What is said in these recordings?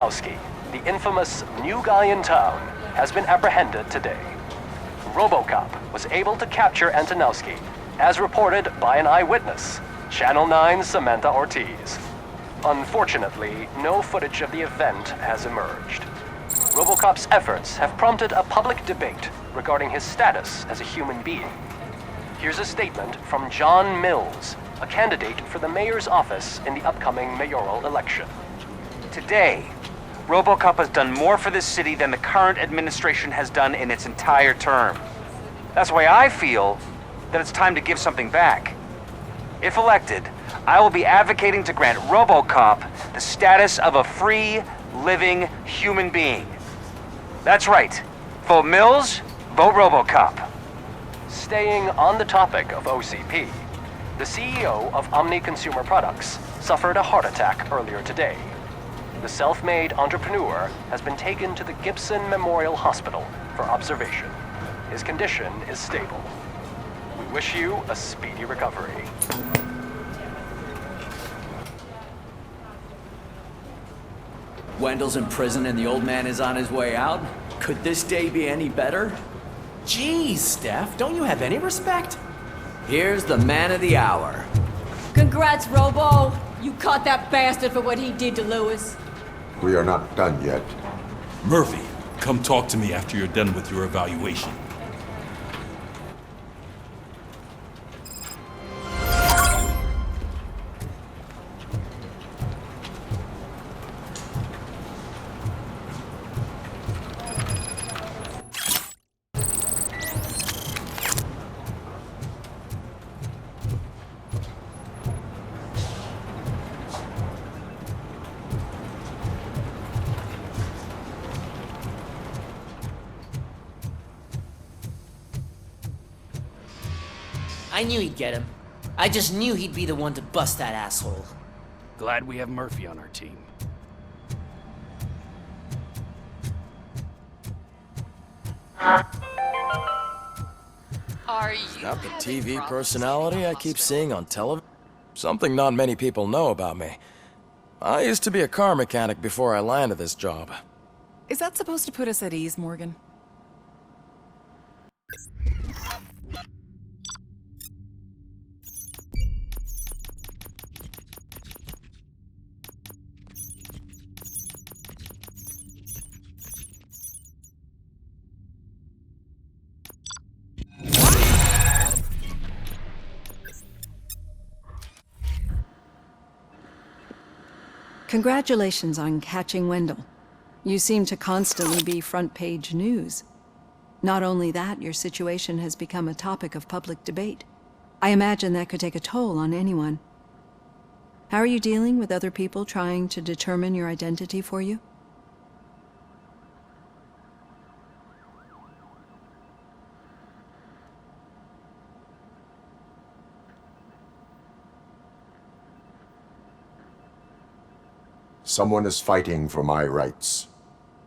The infamous new guy in town, has been apprehended today. Robocop was able to capture Antonowski, as reported by an eyewitness, Channel 9's Samantha Ortiz. Unfortunately, no footage of the event has emerged. Robocop's efforts have prompted a public debate regarding his status as a human being. Here's a statement from John Mills, a candidate for the mayor's office in the upcoming mayoral election. Today, Robocop has done more for this city than the current administration has done in its entire term. That's why I feel that it's time to give something back. If elected, I will be advocating to grant Robocop the status of a free, living human being. That's right. Vote Mills, vote Robocop. Staying on the topic of OCP, the CEO of Omni Consumer Products suffered a heart attack earlier today. The self-made entrepreneur has been taken to the Gibson Memorial Hospital for observation. His condition is stable. We wish you a speedy recovery. Wendell's in prison and the old man is on his way out? Could this day be any better? Jeez, Steph, don't you have any respect? Here's the man of the hour. Congrats, Robo! You caught that bastard for what he did to Lewis. We are not done yet. Murphy, come talk to me after you're done with your evaluation. I knew he'd get him. I just knew he'd be the one to bust that asshole. Glad we have Murphy on our team. Are you Not the TV personality I keep seeing on television. Something not many people know about me. I used to be a car mechanic before I landed this job. Is that supposed to put us at ease, Morgan? Congratulations on catching Wendell. You seem to constantly be front-page news. Not only that, your situation has become a topic of public debate. I imagine that could take a toll on anyone. How are you dealing with other people trying to determine your identity for you? Someone is fighting for my rights.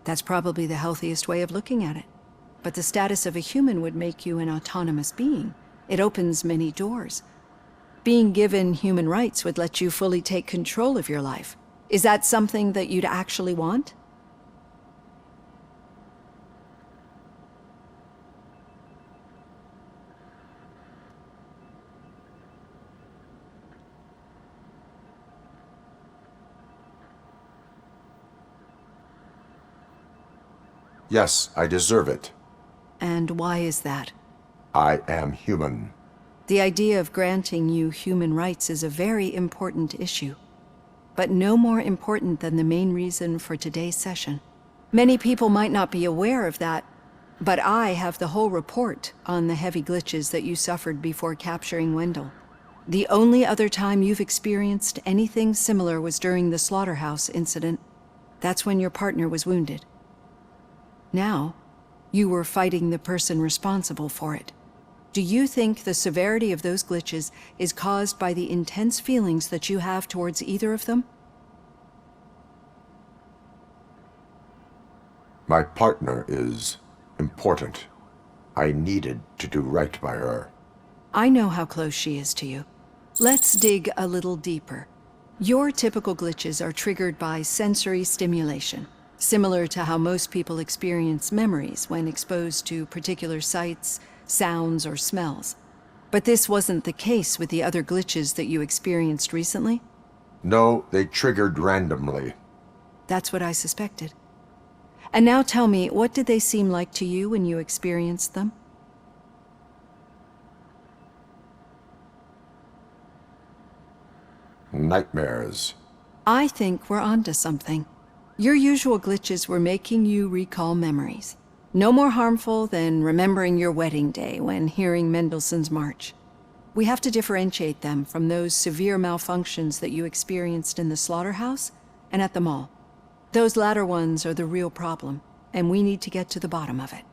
That's probably the healthiest way of looking at it. But the status of a human would make you an autonomous being. It opens many doors. Being given human rights would let you fully take control of your life. Is that something that you'd actually want? Yes, I deserve it. And why is that? I am human. The idea of granting you human rights is a very important issue, but no more important than the main reason for today's session. Many people might not be aware of that, but I have the whole report on the heavy glitches that you suffered before capturing Wendell. The only other time you've experienced anything similar was during the slaughterhouse incident. That's when your partner was wounded. Now, you were fighting the person responsible for it. Do you think the severity of those glitches is caused by the intense feelings that you have towards either of them? My partner is important. I needed to do right by her. I know how close she is to you. Let's dig a little deeper. Your typical glitches are triggered by sensory stimulation, similar to how most people experience memories when exposed to particular sights, sounds, or smells. But this wasn't the case with the other glitches that you experienced recently? No, they triggered randomly. That's what I suspected. And now tell me, what did they seem like to you when you experienced them? Nightmares. I think we're onto something. Your usual glitches were making you recall memories. No more harmful than remembering your wedding day when hearing Mendelssohn's March. We have to differentiate them from those severe malfunctions that you experienced in the slaughterhouse and at the mall. Those latter ones are the real problem, and we need to get to the bottom of it.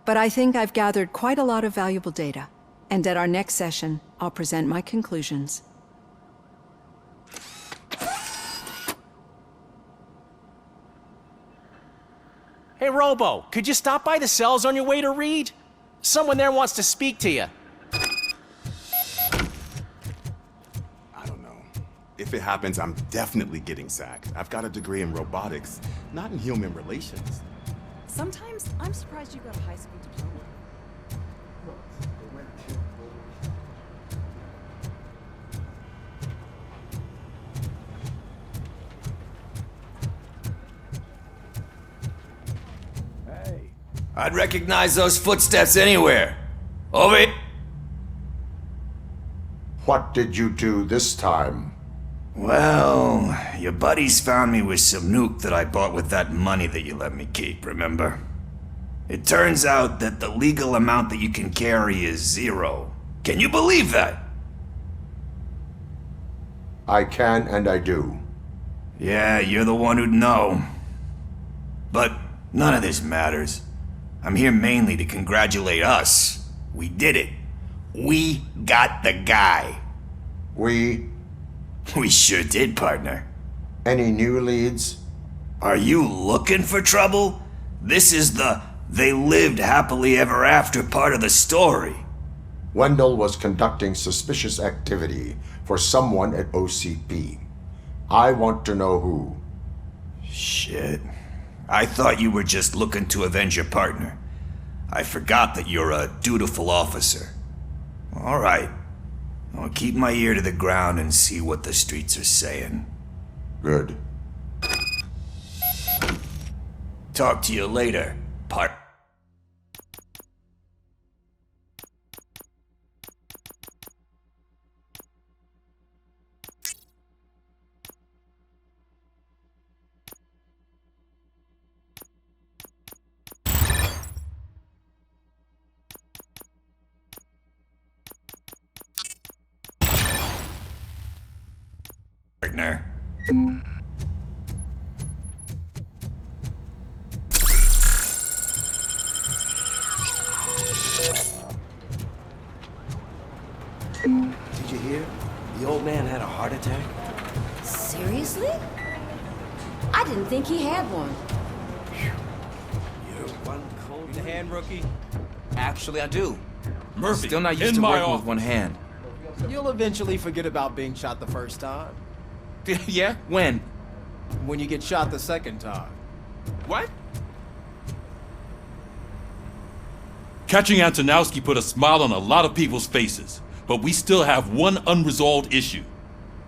But I think I've gathered quite a lot of valuable data, and at our next session, I'll present my conclusions. Hey, Robo, could you stop by the cells on your way to Reed? Someone there wants to speak to you. I don't know. If it happens, I'm definitely getting sacked. I've got a degree in robotics, not in human relations. Sometimes I'm surprised you got a high school diploma. I'd recognize those footsteps anywhere. Over here. What did you do this time? Well, your buddies found me with some nuke that I bought with that money that you let me keep, remember? It turns out that the legal amount that you can carry is 0. Can you believe that? I can and I do. Yeah, you're the one who'd know. But none of this matters. I'm here mainly to congratulate us. We did it. We got the guy. We sure did, partner. Any new leads? Are you looking for trouble? This is the they lived happily ever after part of the story. Wendell was conducting suspicious activity for someone at OCP. I want to know who. Shit. I thought you were just looking to avenge your partner. I forgot that you're a dutiful officer. All right. I'll keep my ear to the ground and see what the streets are saying. Good. Talk to you later, partner. Partner. Did you hear? The old man had a heart attack. Seriously? I didn't think he had one. You're one cold hand, rookie? Actually, I do. Murphy, Still not used in to my working office. with one hand. You'll eventually forget about being shot the first time. Yeah? When? When you get shot the second time. What? Catching Antonowski put a smile on a lot of people's faces, but we still have one unresolved issue.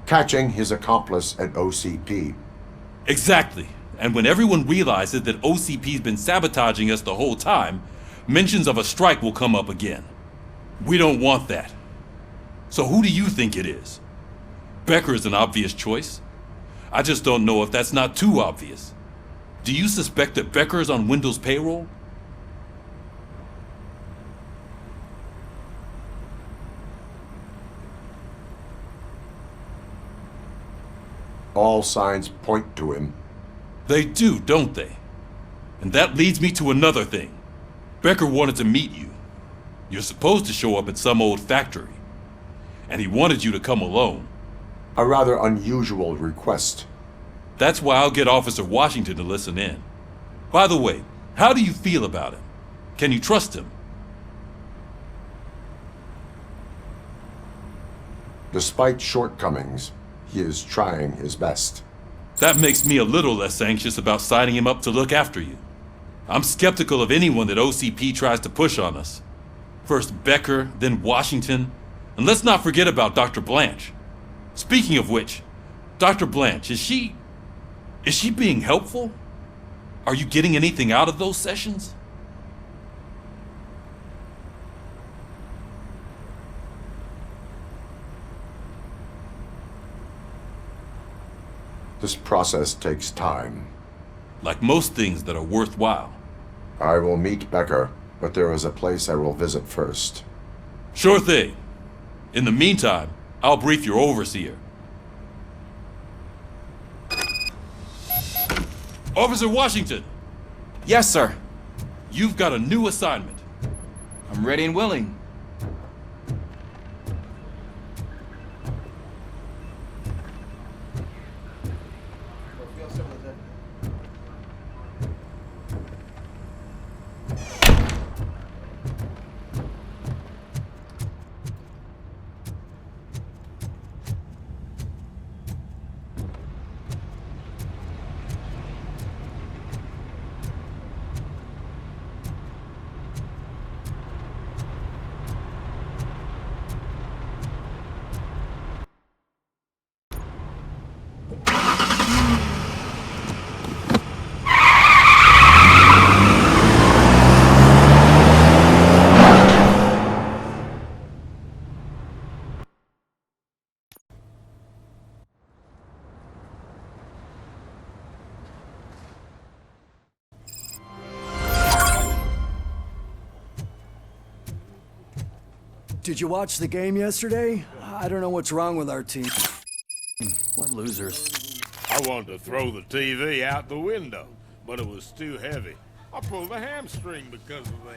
Catching his accomplice at OCP. Exactly. And when everyone realizes that OCP's been sabotaging us the whole time, mentions of a strike will come up again. We don't want that. So who do you think it is? Becker is an obvious choice. I just don't know if that's not too obvious. Do you suspect that Becker is on Wendell's payroll? All signs point to him. They do, don't they? And that leads me to another thing. Becker wanted to meet you. You're supposed to show up at some old factory. And he wanted you to come alone. A rather unusual request. That's why I'll get Officer Washington to listen in. By the way, how do you feel about him? Can you trust him? Despite shortcomings, He is trying his best. That makes me a little less anxious about signing him up to look after you. I'm skeptical of anyone that OCP tries to push on us. First Becker, then Washington, and let's not forget about Dr. Blanche. Speaking of which, Dr. Blanche, is she being helpful? Are you getting anything out of those sessions? This process takes time. Like most things that are worthwhile. I will meet Becker, but there is a place I will visit first. Sure thing. In the meantime, I'll brief your overseer. Officer Washington! Yes, sir. You've got a new assignment. I'm ready and willing. Did you watch the game yesterday? I don't know what's wrong with our team. What losers. I wanted to throw the TV out the window, but it was too heavy. I pulled a hamstring because of them.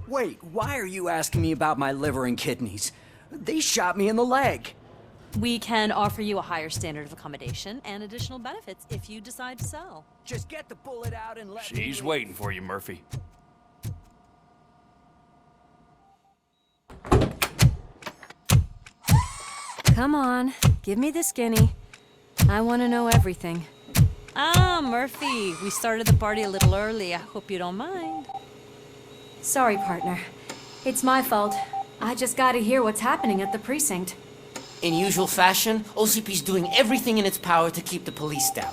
Wait, why are you asking me about my liver and kidneys? They shot me in the leg. We can offer you a higher standard of accommodation and additional benefits if you decide to sell. Just get the bullet out and let me She's leave. waiting for you, Murphy. Come on, give me the skinny. I want to know everything. Ah, Murphy, we started the party a little early. I hope you don't mind. Sorry, partner. It's my fault. I just gotta hear what's happening at the precinct. In usual fashion, OCP's doing everything in its power to keep the police down.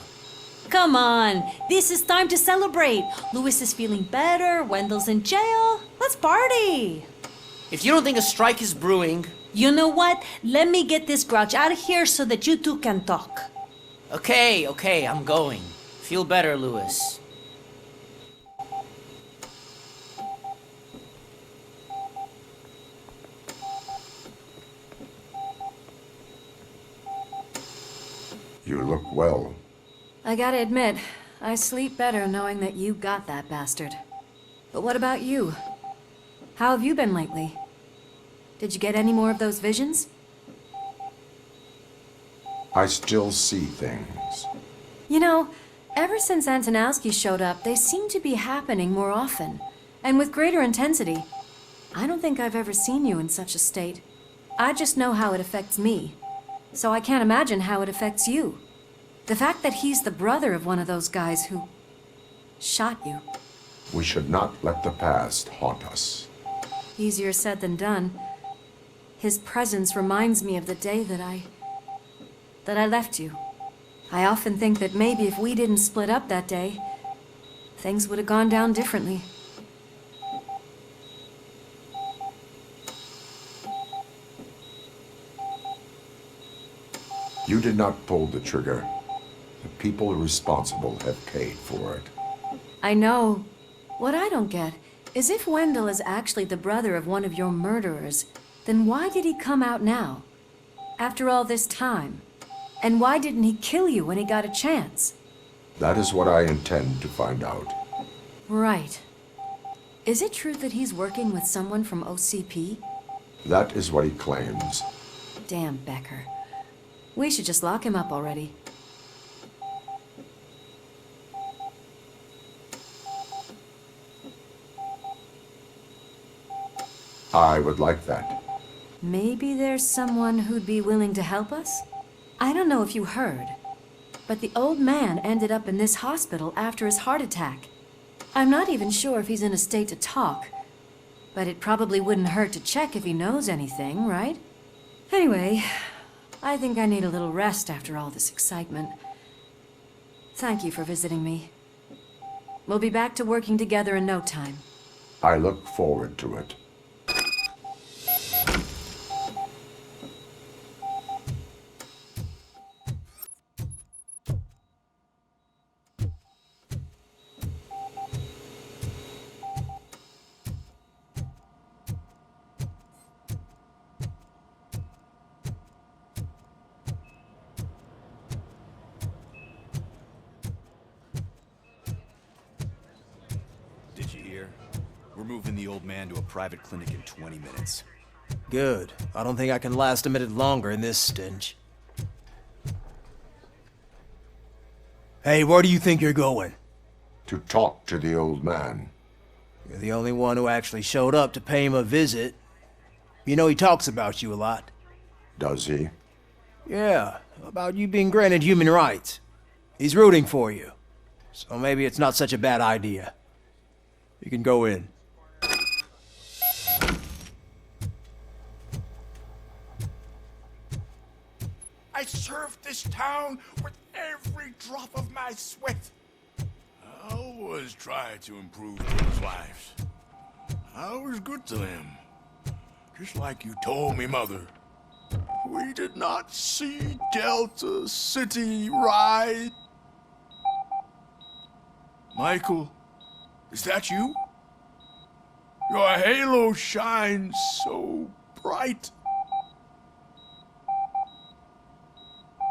Come on, this is time to celebrate. Louis is feeling better, Wendell's in jail. Let's party. If you don't think a strike is brewing... You know what? Let me get this grouch out of here so that you two can talk. Okay, I'm going. Feel better, Louis. You look well. I gotta admit, I sleep better knowing that you got that bastard. But what about you? How have you been lately? Did you get any more of those visions? I still see things. You know, ever since Antonowski showed up, they seem to be happening more often, and with greater intensity. I don't think I've ever seen you in such a state. I just know how it affects me, so I can't imagine how it affects you. The fact that he's the brother of one of those guys who shot you. We should not let the past haunt us. Easier said than done. His presence reminds me of the day that I left you. I often think that maybe if we didn't split up that day, things would have gone down differently. You did not pull the trigger. The people responsible have paid for it. I know. What I don't get is if Wendell is actually the brother of one of your murderers, then why did he come out now? After all this time? And why didn't he kill you when he got a chance? That is what I intend to find out. Right. Is it true that he's working with someone from OCP? That is what he claims. Damn Becker. We should just lock him up already. I would like that. Maybe there's someone who'd be willing to help us? I don't know if you heard, but the old man ended up in this hospital after his heart attack. I'm not even sure if he's in a state to talk, but it probably wouldn't hurt to check if he knows anything, right? Anyway, I think I need a little rest after all this excitement. Thank you for visiting me. We'll be back to working together in no time. I look forward to it. Did you hear? We're moving the old man to a private clinic in 20 minutes. Good. I don't think I can last a minute longer in this stench. Hey, where do you think you're going? To talk to the old man. You're the only one who actually showed up to pay him a visit. You know he talks about you a lot. Does he? Yeah, about you being granted human rights. He's rooting for you. So maybe it's not such a bad idea. You can go in. I served this town with every drop of my sweat. I always tried to improve people's lives. I was good to them. Just like you told me, Mother. We did not see Delta City rise. Michael, is that you? Your halo shines so bright.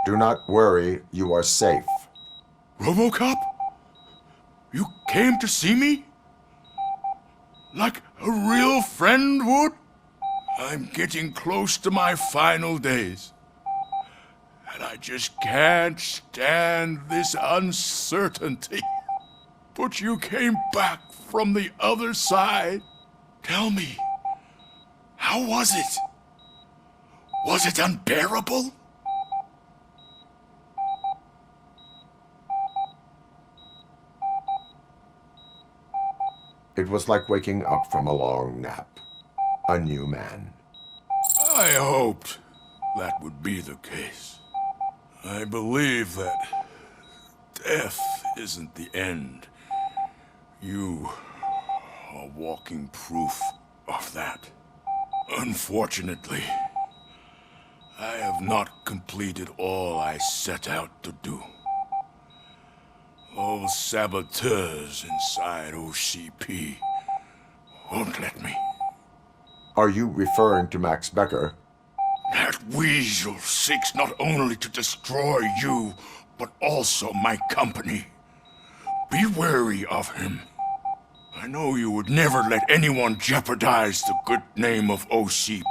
Do not worry, you are safe. Robocop? You came to see me? Like a real friend would? I'm getting close to my final days. And I just can't stand this uncertainty. But you came back from the other side. Tell me, how was it? Was it unbearable? It was like waking up from a long nap. A new man. I hoped that would be the case. I believe that death isn't the end. You are walking proof of that. Unfortunately, I have not completed all I set out to do. Those saboteurs inside OCP won't let me. Are you referring to Max Becker? That weasel seeks not only to destroy you, but also my company. Be wary of him. I know you would never let anyone jeopardize the good name of OCP.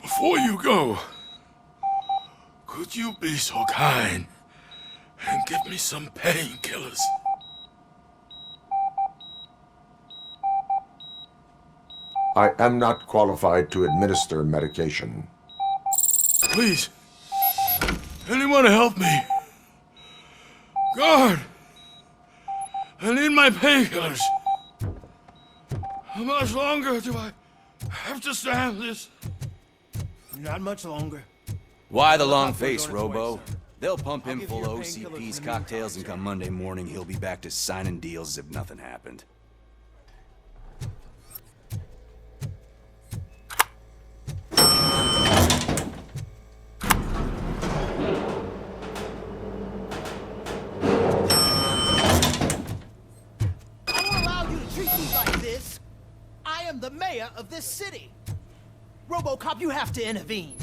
Before you go, could you be so kind and give me some painkillers? I am not qualified to administer medication. Please, anyone help me? Guard! I need my painkillers. How much longer do I have to stand this? Not much longer. Why the long face, Robo? They'll pump him full of OCP's cocktails, and come Monday morning, he'll be back to signing deals as if nothing happened. the mayor of this city. Robocop, you have to intervene.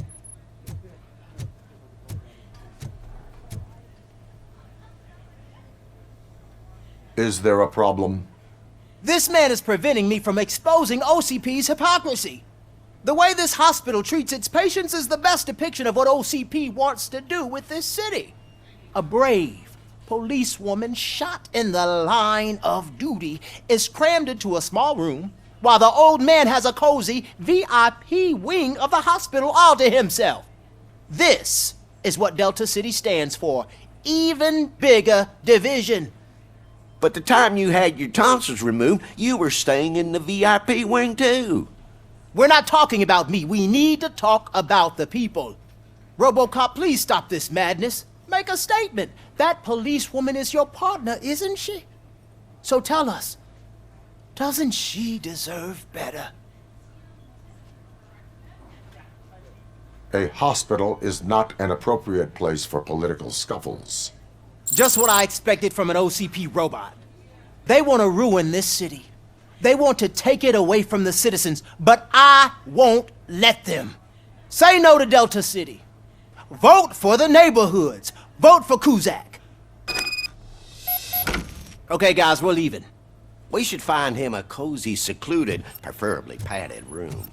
Is there a problem? This man is preventing me from exposing OCP's hypocrisy. The way this hospital treats its patients is the best depiction of what OCP wants to do with this city. A brave policewoman shot in the line of duty is crammed into a small room while the old man has a cozy VIP wing of the hospital all to himself. This is what Delta City stands for. Even bigger division. But the time you had your tonsils removed, you were staying in the VIP wing too. We're not talking about me. We need to talk about the people. Robocop, please stop this madness. Make a statement. That policewoman is your partner, isn't she? So tell us, doesn't she deserve better? A hospital is not an appropriate place for political scuffles. Just what I expected from an OCP robot. They want to ruin this city. They want to take it away from the citizens, but I won't let them. Say no to Delta City. Vote for the neighborhoods. Vote for Kuzak. Okay, guys, we're leaving. We should find him a cozy, secluded, preferably padded room.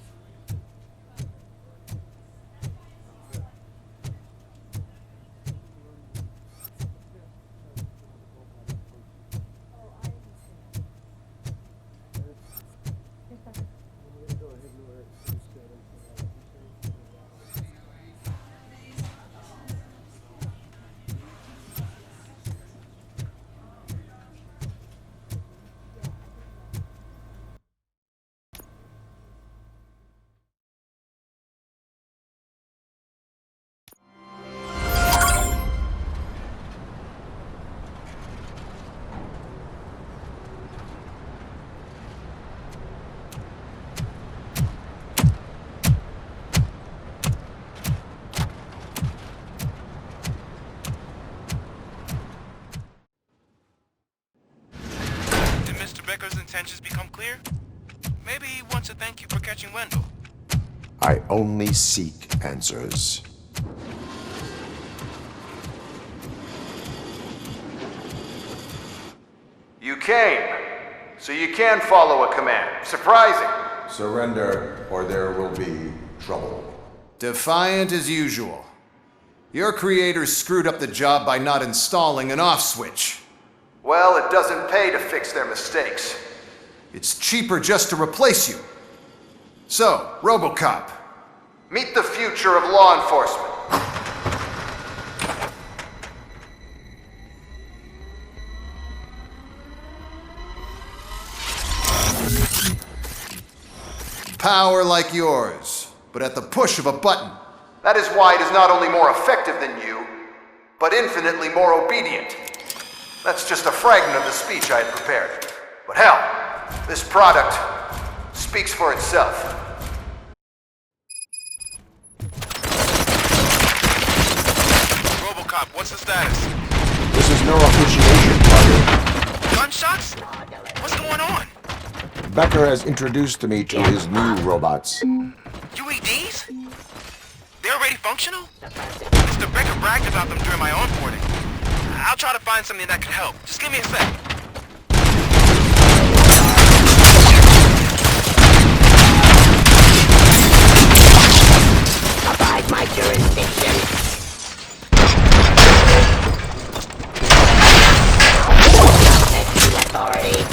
Becker's intentions become clear? Maybe he wants to thank you for catching Wendell. I only seek answers. You came, so you can follow a command. Surprising. Surrender, or there will be trouble. Defiant as usual. Your creators screwed up the job by not installing an off switch. Well, it doesn't pay to fix their mistakes. It's cheaper just to replace you. So, Robocop. Meet the future of law enforcement. Power like yours, but at the push of a button. That is why it is not only more effective than you, but infinitely more obedient. That's just a fragment of the speech I had prepared. But hell, this product speaks for itself. Robocop, what's the status? This is no appreciation party. Gunshots? What's going on? Becker has introduced me to his new robots. UEDs? They're already functional? Mr. Becker bragged about them during my onboarding. I'll try to find something that could help. Just give me a sec. Abide my jurisdiction. Subject to authority.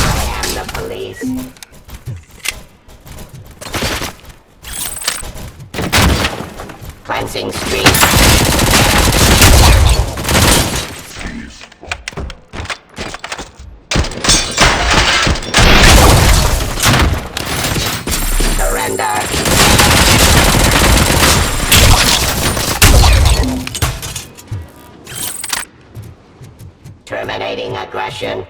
I am the police. Cleansing streets. Surrender. Terminating aggression.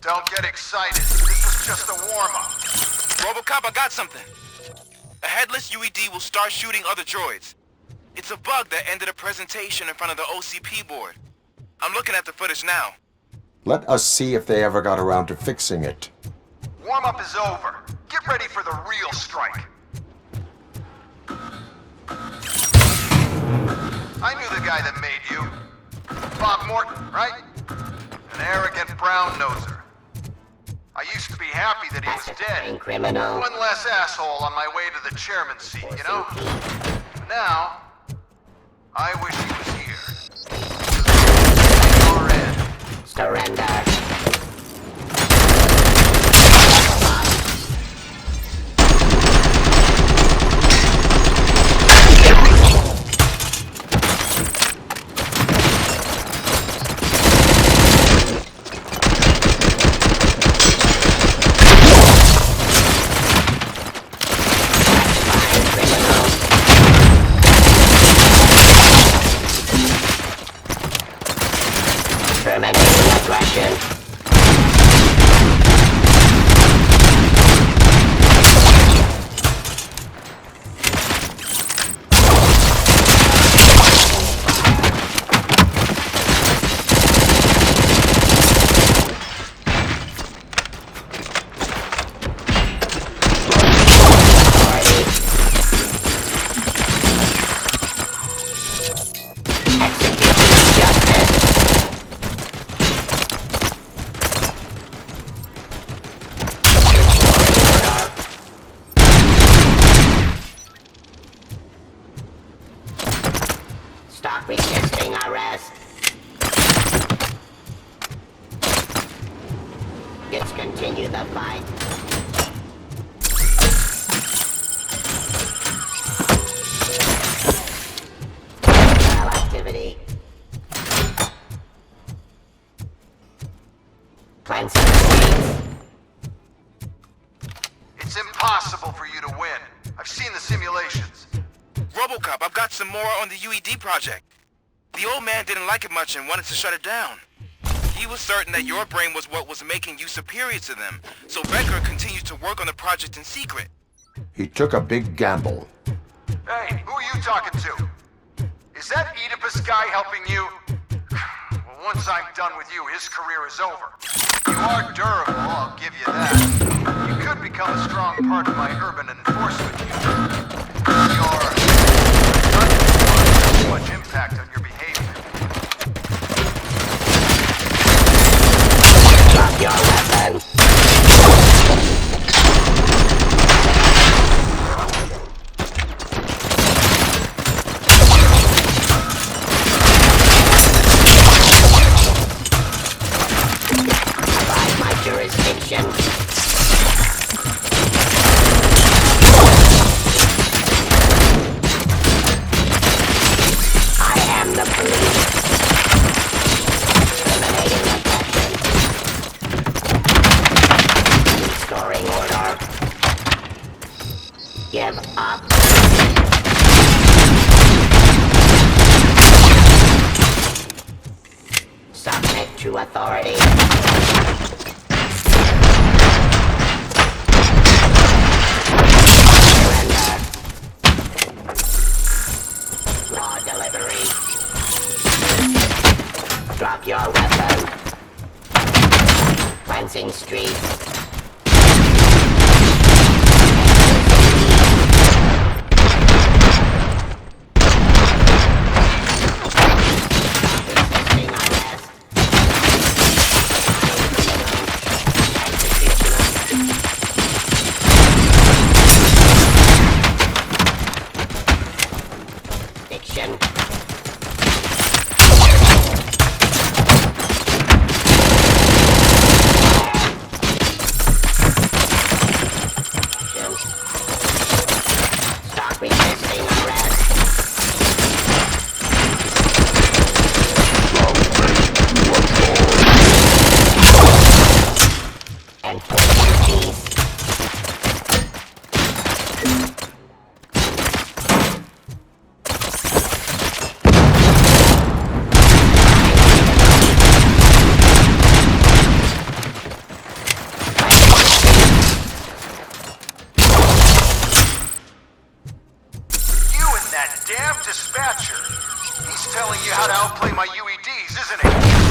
Don't get excited. This was just a warm-up. Robocop, I got something. A headless UED will start shooting other droids. It's a bug that ended a presentation in front of the OCP board. I'm looking at the footage now. Let us see if they ever got around to fixing it. Warm-up is over. Get ready for the real strike. I knew the guy that made you. Bob Morton, right? An arrogant brown-noser. I used to be happy that he was dead. Criminal. One less asshole on my way to the chairman's seat, you know? Now, I wish he was here. Your end. Surrender. Terminating aggression. Stop resisting arrest. Discontinue the fight. Criminal activity. Cleansing streets. It's impossible for you to win. I've seen the simulations. Robocop, I've got some more on the UED project. The old man didn't like it much and wanted to shut it down. He was certain that your brain was what was making you superior to them, so Becker continued to work on the project in secret. He took a big gamble. Hey, who are you talking to? Is that Oedipus guy helping you? Well, once I'm done with you, his career is over. You are durable, I'll give you that. You could become a strong part of my urban enforcement unit. You're not too much impact on your behavior. Drop your weapon. Abide my jurisdiction. I am the police. Eliminating aggression. Restoring order. Give up. Submit to authority. Surrender. Law delivery. Drop your weapon. Cleansing streets. Resisting arrest. Fiction. Stop resisting arrest. Enforcing peace. You and that damn dispatcher. He's telling you how to outplay my UEDs, isn't he?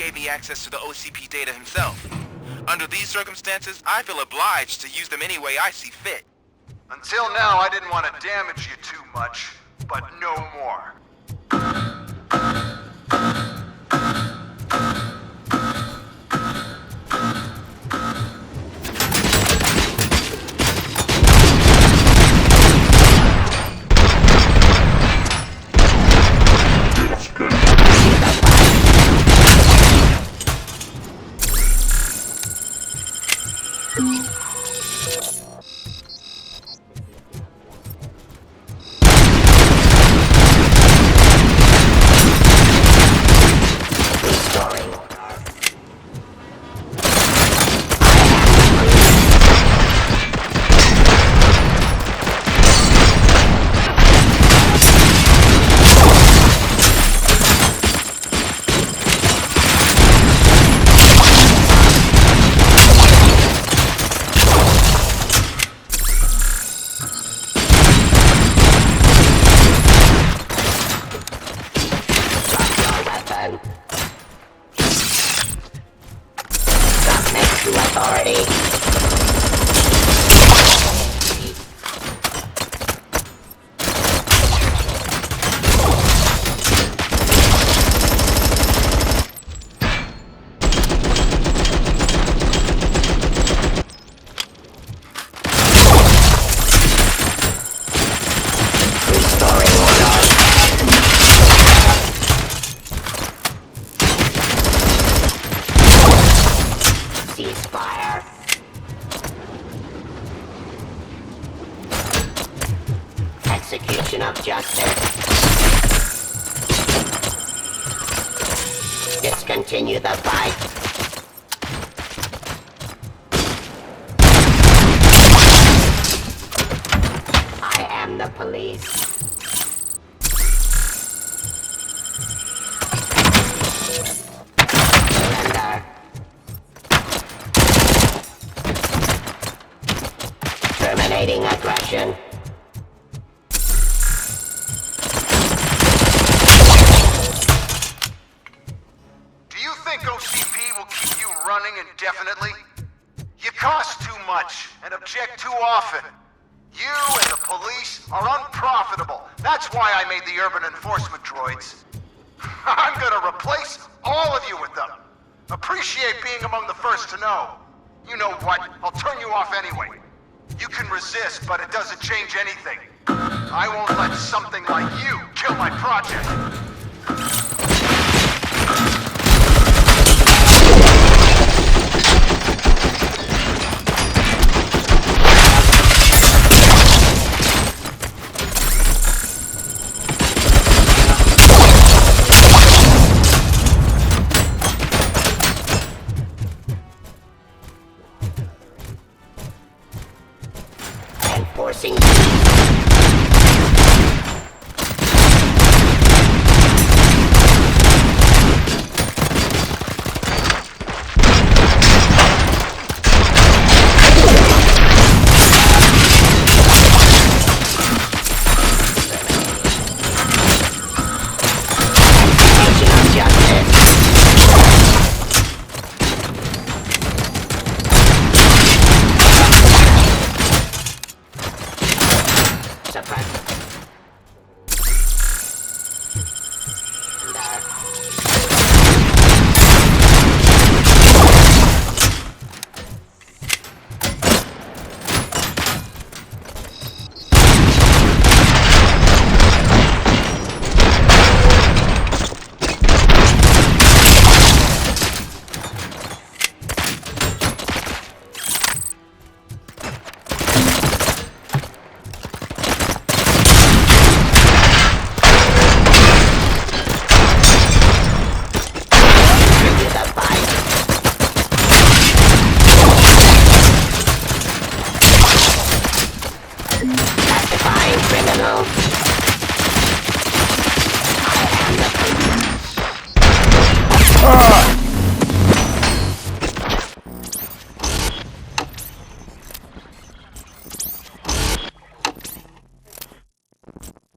gave me access to the OCP data himself. Under these circumstances, I feel obliged to use them any way I see fit. Until now, I didn't want to damage you too much, but no more. Execution of justice. Discontinue the fight. I am the police. Surrender. Terminating aggression. OCP will keep you running indefinitely? You cost too much and object too often. You and the police are unprofitable. That's why I made the urban enforcement droids. I'm gonna replace all of you with them. Appreciate being among the first to know. You know what? I'll turn you off anyway. You can resist, but it doesn't change anything. I won't let something like you kill my project. Enforcing. Suppress